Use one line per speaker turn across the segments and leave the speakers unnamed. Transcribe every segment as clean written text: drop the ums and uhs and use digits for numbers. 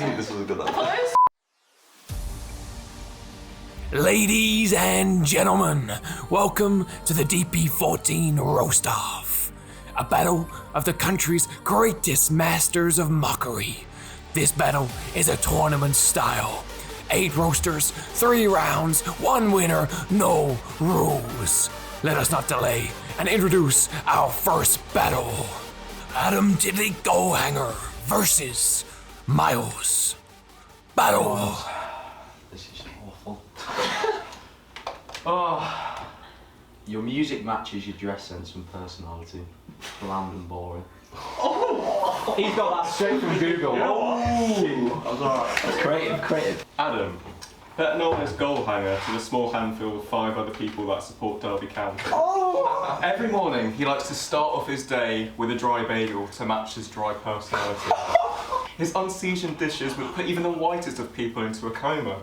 knew this was a good idea.
Ladies and gentlemen, welcome to the DP14 Roast-Off, a battle of the country's greatest masters of mockery. This battle is a tournament style. 8 roasters, 3 rounds, 1 winner, no rules. Let us not delay and introduce our first battle. Adam Tiddly Gohanger versus Miles. Battle.
This is awful.
Oh, your music matches your dress sense and personality. Bland and boring.
Oh, he's got that straight from Google.
Oh,
that's creative.
Adam, better known as Goalhanger to the small handful of 5 other people that support Derby County.
Oh!
Every morning he likes to start off his day with a dry bagel to match his dry personality. His unseasoned dishes would put even the whitest of people into a coma.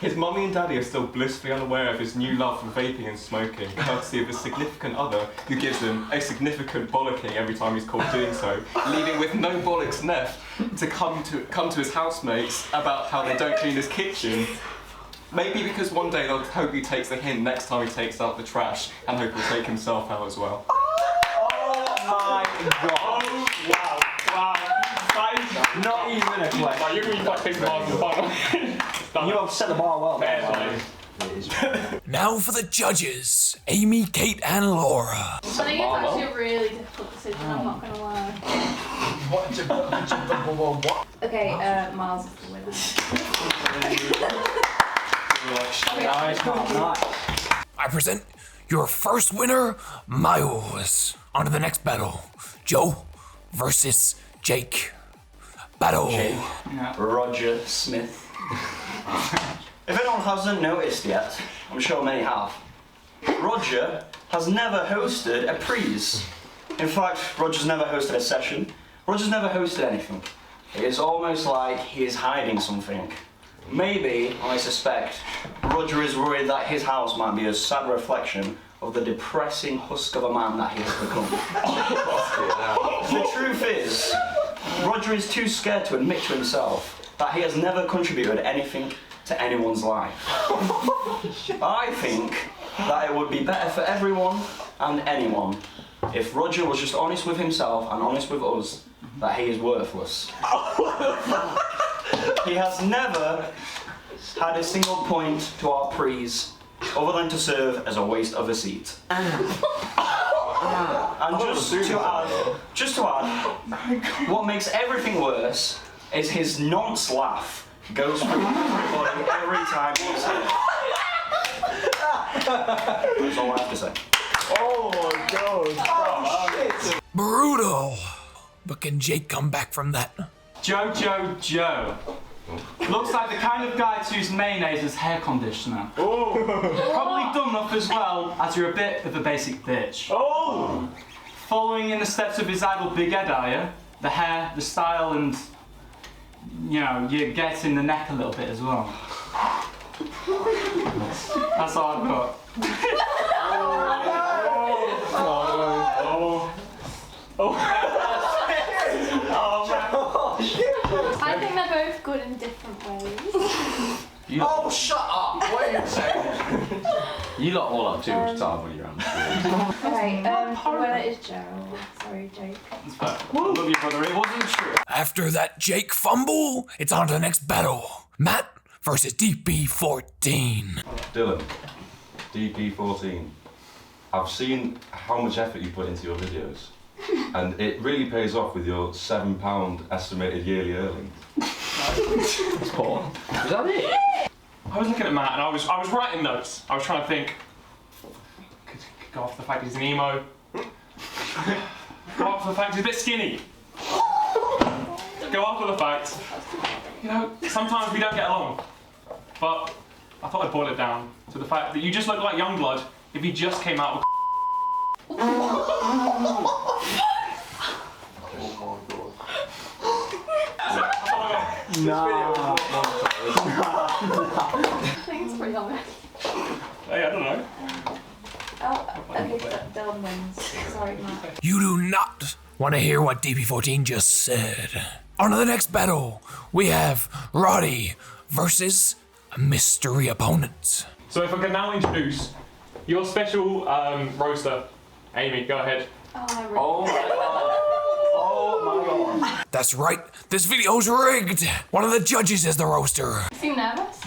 His mummy and daddy are still blissfully unaware of his new love for vaping and smoking, courtesy of his significant other, who gives him a significant bollocking every time he's caught doing so, leaving with no bollocks left to come to his housemates about how they don't clean his kitchen. Maybe because one day they'll hope he takes the hint next time he takes out the trash, and hope he'll take himself out as well.
Oh my god.
Oh, wow, wow.
Not even a question.
Like, you're going to be like bars in the final.
You have set the bar well.
Now for the judges, Amy, Kate, and Laura.
I think it's actually a really difficult decision, I'm not going to lie.
What?
Okay, Miles is the winner.
Nice.
I present your first winner, Miles. On to the next battle, Joe versus Jake. Battle.
Roger Smith. If anyone hasn't noticed yet, I'm sure many have, Roger has never hosted a prees. In fact, Roger's never hosted a session. Roger's never hosted anything. It's almost like he is hiding something. Maybe, I suspect, Roger is worried that his house might be a sad reflection of the depressing husk of a man that he has become. The truth is, Roger is too scared to admit to himself that he has never contributed anything to anyone's life. I think that it would be better for everyone and anyone if Roger was just honest with himself and honest with us that he is worthless. He has never had a single point to our prees other than to serve as a waste of a seat. And just to add, what makes everything worse is his nonce laugh goes through everybody every time he's here. That's all I have to say.
Oh my god. Oh shit.
Brutal. But can Jake come back from that?
Joe. Looks like the kind of guy to use mayonnaise as hair conditioner.
Oh.
Probably dumb enough as well, as you're a bit of a basic bitch.
Oh.
Following in the steps of his idol Big Ed, are you? The hair, the style, and you know, you get in the neck a little bit as well. That's all I've got.
I think they're both good in different ways.
Oh, shut up! Wait a second.
You lot all have too much time when you're around.
Okay, the winner is Joe. Sorry, Jake.
I love you, brother. It wasn't true.
After that Jake fumble, it's on to the next battle. Matt versus DP14.
Dylan, DP14. I've seen how much effort you put into your videos, and it really pays off with your £7 estimated yearly earnings.
That's cool. Is that it?
I was looking at Matt and I was writing notes. I was trying to think. Could go off the fact he's an emo. Go off the fact he's a bit skinny. Go off with the fact, you know, sometimes we don't get along. But I thought I'd boil it down to the fact that you just look like Youngblood if he just came out with
No.
I think it's pretty obvious.
Hey, I don't know.
Oh, okay, Dylan wins. Sorry, Matt.
You do not want to hear what DP14 just said. On to the next battle. We have Roddy versus a mystery opponent.
So if I can now introduce your special roaster, Amy, go ahead.
Oh my god. Oh my god.
That's right, this video's rigged. One of the judges is the roaster.
Seem nervous?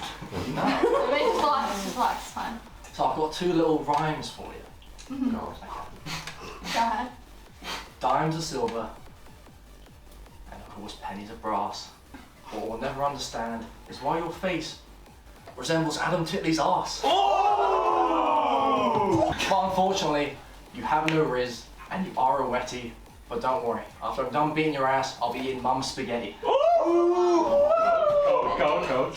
No.
Maybe just relax, it's fine.
So I've got 2 little rhymes for you.
Go ahead.
Dimes are silver, and of course pennies are brass. What we'll never understand is why your face resembles Adam Titley's arse. Oh! But unfortunately, you have no riz, and you are a wetty. But don't worry, after I'm done beating your ass, I'll be eating mum's spaghetti.
Go.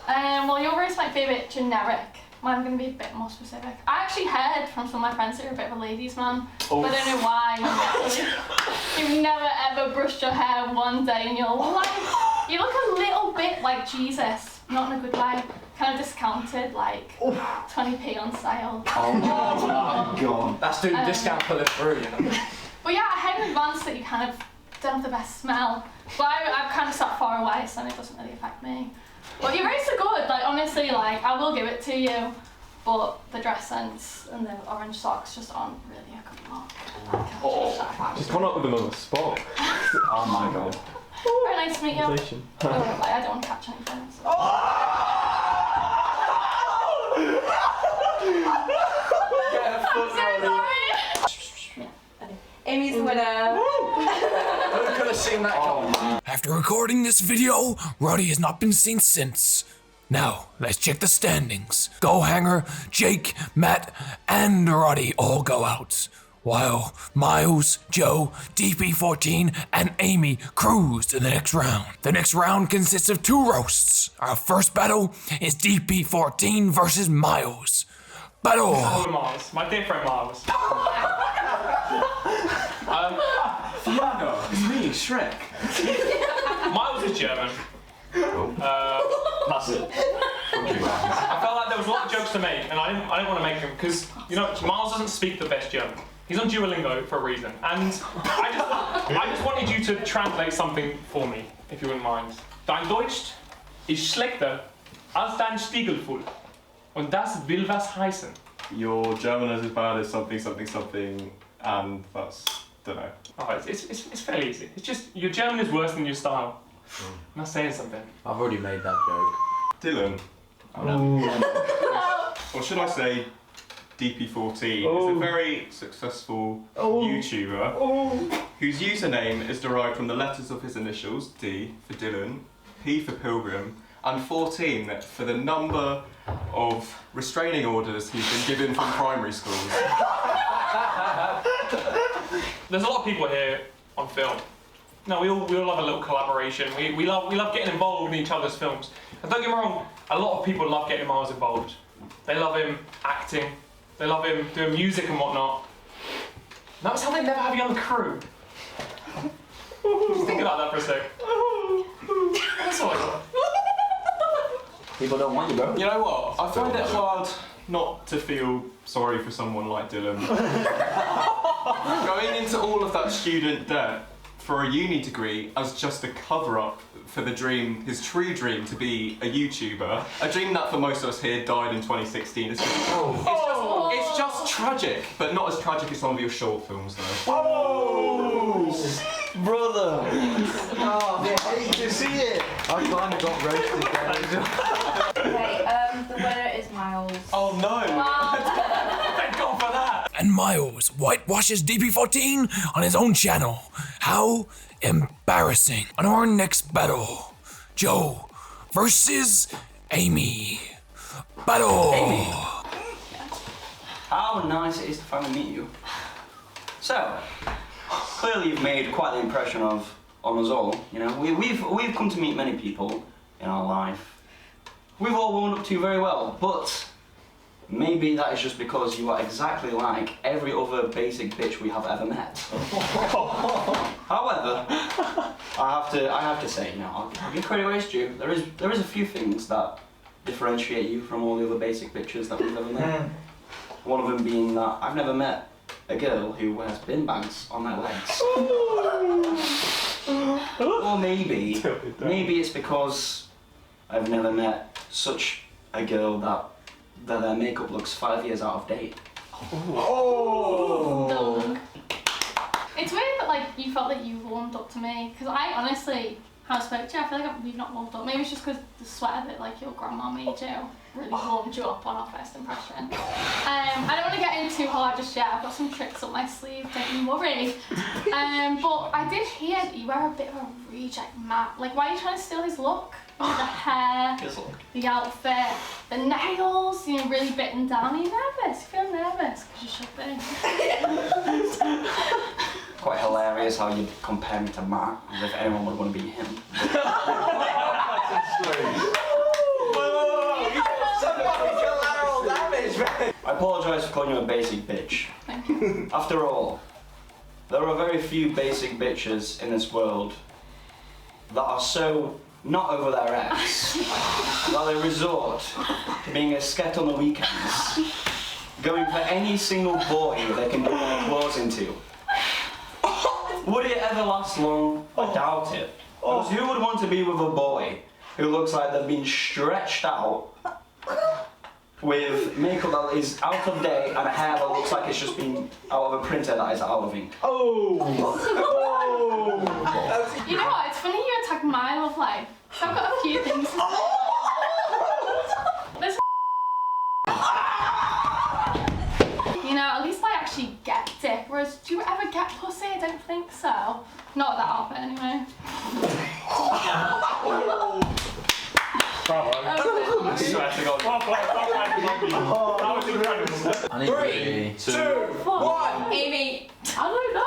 Well, your roast might be a bit generic. Mine's gonna be a bit more specific. I actually heard from some of my friends that you're a bit of a ladies' man, but I don't know why. You've never ever brushed your hair one day in your life. You look a little bit like Jesus, not in a good way. Kind of discounted, like 20p on sale.
Oh my god. That's doing discount pulling through, you know.
But yeah, I heard in advance that you kind of don't have the best smell. But I've kind of sat far away, so it doesn't really affect me. But your roasts are good, like honestly, like I will give it to you. But the dress sense and the orange socks just aren't really a good look.
Just come up with them on the spot.
Oh my god.
Very nice to meet you. I don't want to catch anything. So.
Amy's the winner.
Who could have seen that coming?
After recording this video, Roddy has not been seen since. Now, let's check the standings. Gohanger, Jake, Matt, and Roddy all go out, while Miles, Joe, DP14, and Amy cruise to the next round. The next round consists of 2 roasts. Our first battle is DP14 versus Miles. Battle!
Oh, Miles, my dear friend Miles.
Fiona, it's me, Shrek.
Miles is German.
That's it.
I felt like there was a lot of jokes to make, and I didn't want to make them because Miles doesn't speak the best German. He's on Duolingo for a reason, and I just wanted you to translate something for me, if you wouldn't mind. Dein Deutsch ist schlechter als dein Stiegelfuhl, und das will was heißen.
Your German is as bad as something, and that's, don't know.
Oh, it's fairly easy. It's just your German is worse than your style. I'm not saying something.
I've already made that joke.
Dylan. Or should I say DP14 is a very successful YouTuber whose username is derived from the letters of his initials, D for Dylan, P for Pilgrim, and 14 for the number of restraining orders he's been given from primary schools.
There's a lot of people here on film. No, we all love a little collaboration. We love getting involved in each other's films. And don't get me wrong, a lot of people love getting Miles involved. They love him acting. They love him doing music and whatnot. Notice how they never have you on the crew. Just think about that for a sec. That's all I got.
People don't want you, bro.
You know what? I find it hard not to feel sorry for someone like Dylan. Going into all of that student debt for a uni degree as just a cover-up for the dream, his true dream to be a YouTuber, a dream that for most of us here died in 2016. It's just tragic, but not as tragic as some of your short films though.
Oh! Brother! Oh, I hate to see it!
I kind of got roasted there.
Okay, the winner is Miles.
Oh no!
Thank God for that!
And Miles whitewashes DP14 on his own channel. How embarrassing. On our next battle, Joe versus Amy. Battle!
Amy. How nice it is to finally meet you. So, clearly you've made quite the impression on us all. You know, we've come to meet many people in our life. We've all warmed up to you very well, but maybe that is just because you are exactly like every other basic bitch we have ever met. However, I have to say, you know, I'll give credit where it's due. There is a few things that differentiate you from all the other basic bitches that we've ever met. One of them being that I've never met a girl who wears bin bags on their legs. Or maybe it's because I've never met such a girl that their makeup looks 5 years out of date.
No. It's weird that like you felt that you warmed up to me, because I honestly haven't spoke to you. I feel like we've not warmed up. Maybe it's just because the sweater that like your grandma made you really warmed you up on our first impression. I don't want to get in too hard just yet. I've got some tricks up my sleeve, don't you worry. But I did hear that you were a bit of a reject, Matt. Like, why are you trying to steal his look? The hair, the outfit, the nails, you know, really bitten down. Are you nervous? You feel nervous? Because you should be.
Quite hilarious how you compare me to Matt, as if anyone would want to be him. I apologise for calling you a basic bitch.
Thank you.
After all, there are very few basic bitches in this world that are so not over their ex that they resort to being a sket on the weekends, going for any single boy they can get their claws into. Would it ever last long? I doubt it. Because who would want to be with a boy who looks like they've been stretched out with makeup that is out of date and a hair that looks like it's just been out of a printer that is out of ink?
You know what? It's funny you attack my love life. I've got a few things to say. There's you know, at least I actually get dick. Whereas, do you ever get pussy? I don't think so. Not at that outfit, anyway.
Bravo. I swear to God. That was incredible.
3,
2, 1.
Amy.
I don't know.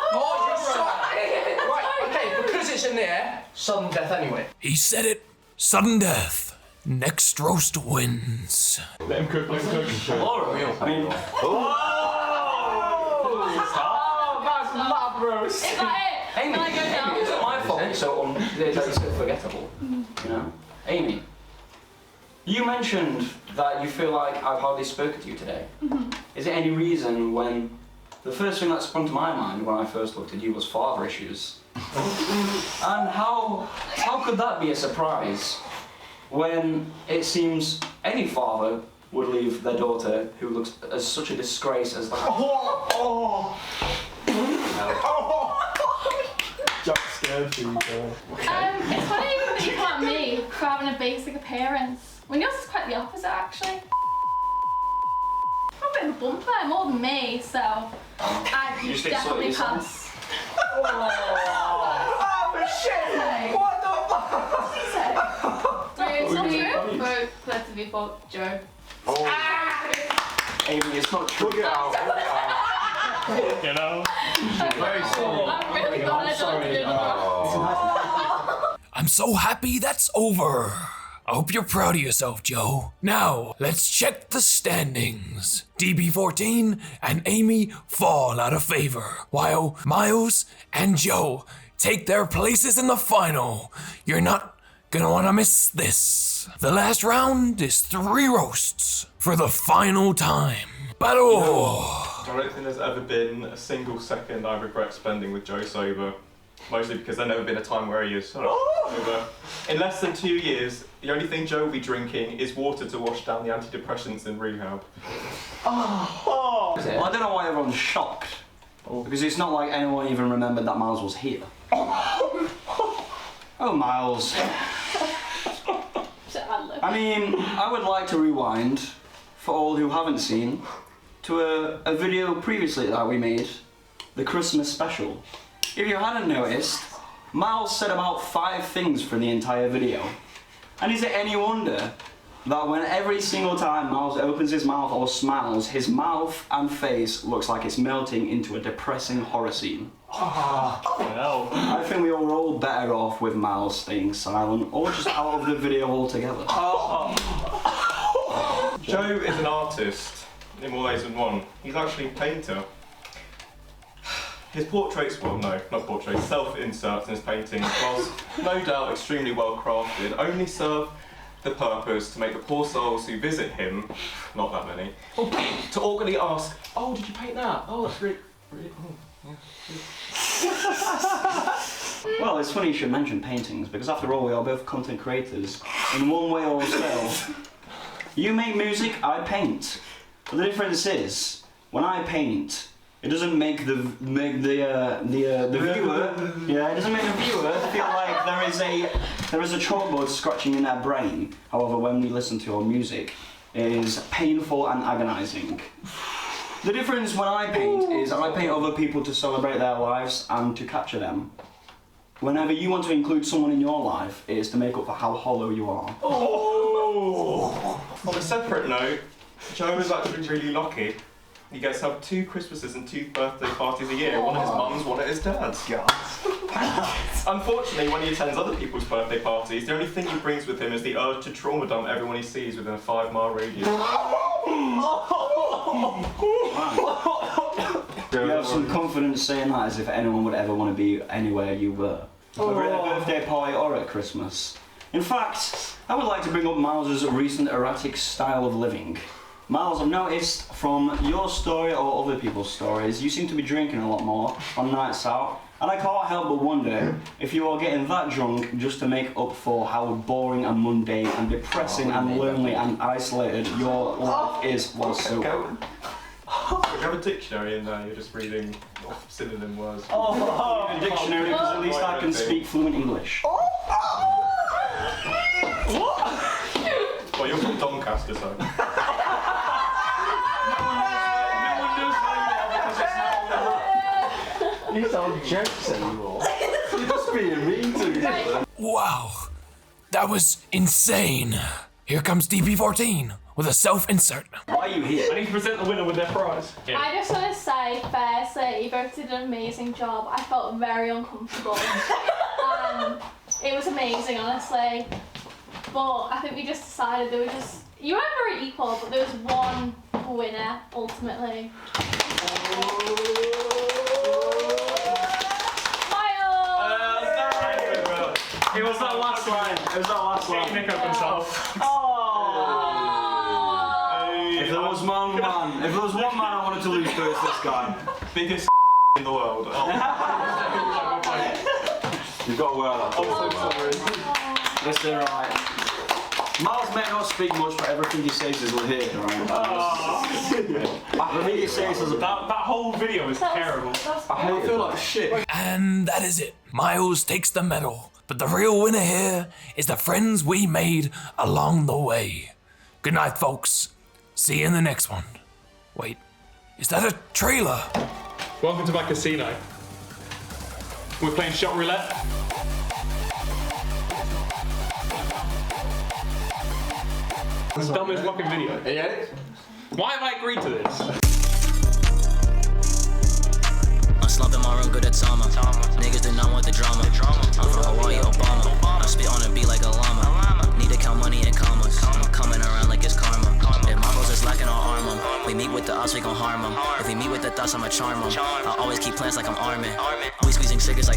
Right, okay, because it's in the air, sudden death anyway.
He said it. Sudden death. Next roast wins.
Let him cook, let him cook.
I mean,
That's mad, bros.
Is that it?
Amy,
Can I go now?
it's not my fault, so it's so forgettable. You know? Amy, you mentioned that you feel like I've hardly spoken to you today. Is there any reason when the first thing that sprung to my mind when I first looked at you was father issues? And how could that be a surprise when it seems any father would leave their daughter who looks as such a disgrace as that?
Just scared for you, girl.
It's funny that you call me for having a basic appearance. When yours is quite the opposite, actually. I'm a bit of a bump there, more than me, so I'd
You stick
definitely
slightly
pass.
Oh, shit! What the fuck?
It's not true. Vote collectively for Joe.
Amy, it's not true.
Get out. You know?
Very sorry.
I'm really glad I don't do that.
I'm so happy that's over. I hope you're proud of yourself, Joe. Now, let's check the standings. DB14 and Amy fall out of favor, while Miles and Joe take their places in the final. You're not gonna wanna miss this. The last round is 3 roasts for the final time. Battle!
I don't think there's ever been a single second I regret spending with Joe sober. Mostly because there's never been a time where he is sober. In less than 2 years, the only thing Joe will be drinking is water to wash down the antidepressants in rehab.
Well, I don't know why everyone's shocked. Because it's not like anyone even remembered that Miles was here. Oh, Miles. I mean, I would like to rewind, for all who haven't seen, to a video previously that we made, the Christmas special. If you hadn't noticed, Miles said about 5 things for the entire video. And is it any wonder that when every single time Miles opens his mouth or smiles, his mouth and face looks like it's melting into a depressing horror scene?
Well.
I think we were all better off with Miles staying silent or just out of the video altogether.
Joe is an artist in more ways than one. He's actually a painter. His portraits, well no, not portraits, self-inserts in his paintings, whilst no doubt extremely well crafted, only serve the purpose to make the poor souls who visit him, not that many, to awkwardly ask, oh, did you paint that? Oh, that's great. Really? Oh, yeah.
Well, it's funny you should mention paintings, because after all, we are both content creators, in one way or scale. You make music, I paint. But the difference is, when I paint, it doesn't make the viewer, yeah, it doesn't make the viewer feel like there is a chalkboard scratching in their brain. However, when we listen to your music, it is painful and agonising. The difference when I paint is I paint other people to celebrate their lives and to capture them. Whenever you want to include someone in your life, it is to make up for how hollow you are.
Oh! On a separate note, Joe is actually really lucky. He gets to have 2 Christmases and 2 birthday parties a year, one at his mum's, one at his dad's. Unfortunately, when he attends other people's birthday parties, the only thing he brings with him is the urge to trauma dump everyone he sees within a 5-mile radius.
You have some confidence saying that as if anyone would ever want to be anywhere you were. Whether at a birthday party or at Christmas. In fact, I would like to bring up Miles's recent erratic style of living. Miles, I've noticed from your story or other people's stories, you seem to be drinking a lot more on nights out, and I can't help but wonder if you are getting that drunk just to make up for how boring and mundane and depressing and lonely and isolated your life is while sober.
You have a dictionary in there, you're just reading off synonym words.
Oh, a dictionary, because at least I can speak fluent English.
Well, you're from Doncaster, so.
You don't jokes anymore. You're just being mean to me.
Wow, that was insane. Here comes DP14 with a self-insert.
Why are you here?
I need to present the winner with their prize.
I just want to say, firstly, you both did an amazing job. I felt very uncomfortable. And it was amazing, honestly. But I think we just decided there were just... You weren't very equal, but there was one winner, ultimately.
It was that last line. It was that last line.
Nick up himself.
If there was one man I wanted to lose to, it's this guy.
Biggest in the world.
You've got to wear that.
Listen, right. Miles may not speak much, but everything he says is legit, right? Everything he says is about...
That whole video is terrible.
I feel like shit.
And that is it. Miles takes the medal. But the real winner here is the friends we made along the way. Good night, folks. See you in the next one. Wait, is that a trailer?
Welcome to my casino. We're playing shot roulette. It's the dumbest fucking video.
Yeah.
Why have I agreed to this?
I'm slumping my room, good at Tama. Niggas do not want the drama. I'm from Hawaii, Obama. I spit on a beat like a llama. Need to count money in commas. I'm coming around like it's karma. If my bros is lacking, I'll arm them. We meet with the odds, we gon' harm them. If we meet with the thoughts, I'ma charm them. I always keep plans like I'm arming. We squeezing cigarettes like